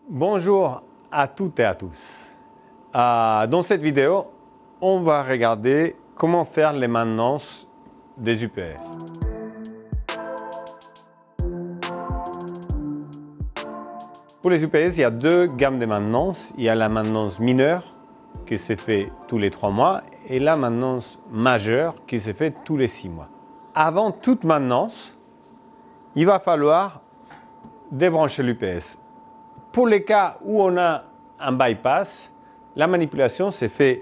Bonjour à toutes et à tous. Dans cette vidéo, on va regarder comment faire les maintenances des UPS. Pour les UPS, il y a deux gammes de maintenance. Il y a la maintenance mineure qui se fait tous les 3 mois et la maintenance majeure qui se fait tous les 6 mois. Avant toute maintenance, il va falloir débrancher l'UPS. Pour les cas où on a un bypass, la manipulation se fait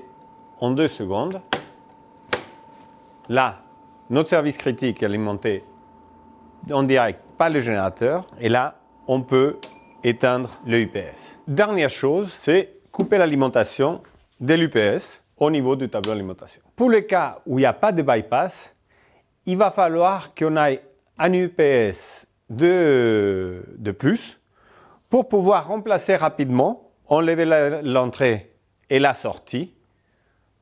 en 2 secondes. Là, notre service critique est alimenté en direct par le générateur et là, on peut éteindre le UPS. Dernière chose, c'est couper l'alimentation de l'UPS au niveau du tableau d'alimentation. Pour les cas où il n'y a pas de bypass, il va falloir qu'on ait un UPS de plus pour pouvoir remplacer rapidement, enlever l'entrée et la sortie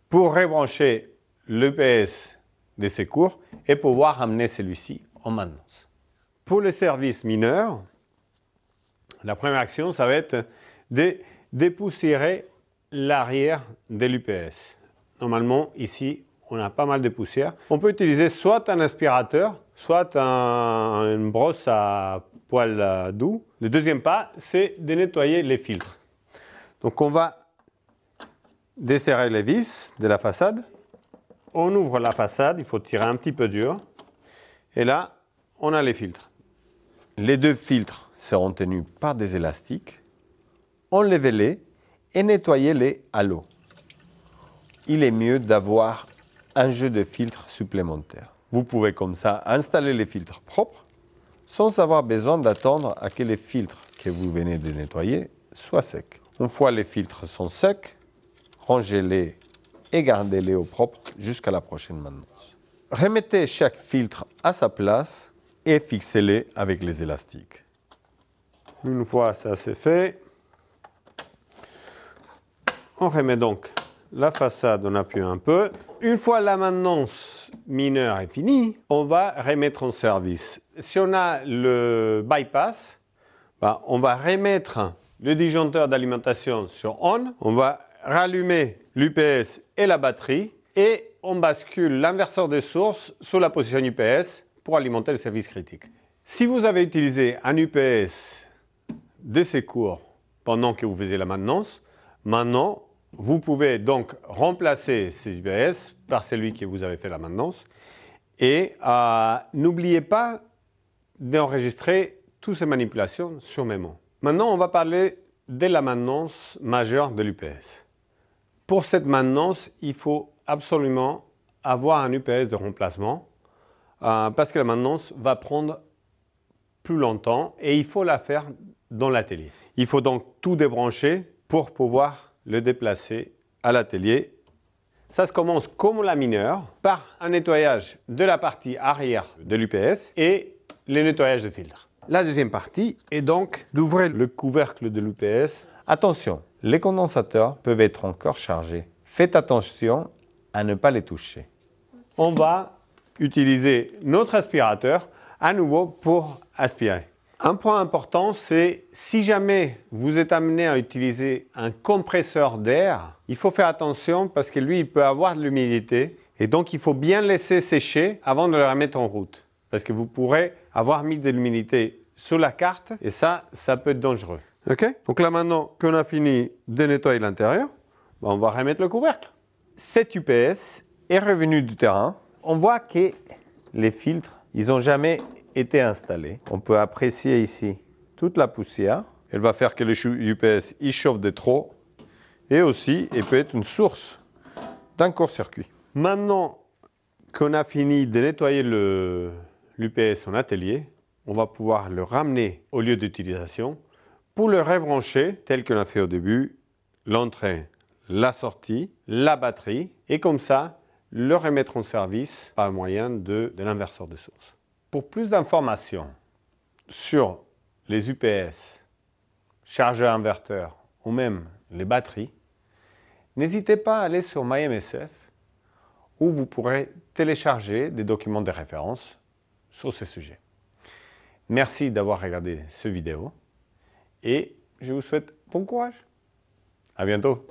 pour rebrancher l'UPS de secours et pouvoir amener celui-ci en maintenance. Pour le service mineur, la première action, ça va être de dépoussiérer l'arrière de l'UPS. Normalement, ici, on a pas mal de poussière. On peut utiliser soit un aspirateur, soit une brosse à poil doux. Le deuxième pas, c'est de nettoyer les filtres. Donc, on va desserrer les vis de la façade. On ouvre la façade, il faut tirer un petit peu dur. Et là, on a les filtres. Les 2 filtres seront tenus par des élastiques. Enlevez-les et nettoyez-les à l'eau. Il est mieux d'avoir un jeu de filtres supplémentaire. Vous pouvez comme ça installer les filtres propres sans avoir besoin d'attendre à que les filtres que vous venez de nettoyer soient secs. Une fois les filtres sont secs, rangez-les et gardez-les au propre jusqu'à la prochaine maintenance. Remettez chaque filtre à sa place et fixez-les avec les élastiques. Une fois ça c'est fait, on remet donc la façade, on appuie un peu. Une fois la maintenance mineure est finie, on va remettre en service. Si on a le bypass, on va remettre le disjoncteur d'alimentation sur on. On va rallumer l'UPS et la batterie et on bascule l'inverseur de source sur la position UPS pour alimenter le service critique. Si vous avez utilisé un UPS de secours pendant que vous faisiez la maintenance, maintenant, vous pouvez donc remplacer ces UPS par celui que vous avez fait la maintenance. Et n'oubliez pas d'enregistrer toutes ces manipulations sur mémo. Maintenant, on va parler de la maintenance majeure de l'UPS. Pour cette maintenance, il faut absolument avoir un UPS de remplacement parce que la maintenance va prendre plus longtemps et il faut la faire dans l'atelier. Il faut donc tout débrancher pour pouvoir le déplacer à l'atelier. Ça se commence comme la mineure par un nettoyage de la partie arrière de l'UPS et le nettoyage de filtre. La deuxième partie est donc d'ouvrir le couvercle de l'UPS. Attention, les condensateurs peuvent être encore chargés. Faites attention à ne pas les toucher. On va utiliser notre aspirateur à nouveau pour aspirer. Un point important, c'est si jamais vous êtes amené à utiliser un compresseur d'air, il faut faire attention parce que lui, il peut avoir de l'humidité et donc il faut bien laisser sécher avant de le remettre en route. Parce que vous pourrez avoir mis de l'humidité sur la carte et ça peut être dangereux. Okay? Donc là maintenant qu'on a fini de nettoyer l'intérieur, on va remettre le couvercle. Cet UPS est revenu du terrain. On voit que les filtres, ils n'ont jamais été installés. On peut apprécier ici toute la poussière. Elle va faire que le UPS il chauffe de trop et aussi il peut être une source d'un court-circuit. Maintenant qu'on a fini de nettoyer l'UPS en atelier, on va pouvoir le ramener au lieu d'utilisation pour le rebrancher tel qu'on a fait au début, l'entrée, la sortie, la batterie et comme ça le remettre en service par moyen de l'inverseur de source. Pour plus d'informations sur les UPS, chargeurs inverteurs ou même les batteries, n'hésitez pas à aller sur MyMSF où vous pourrez télécharger des documents de référence sur ces sujets. Merci d'avoir regardé cette vidéo et je vous souhaite bon courage. À bientôt.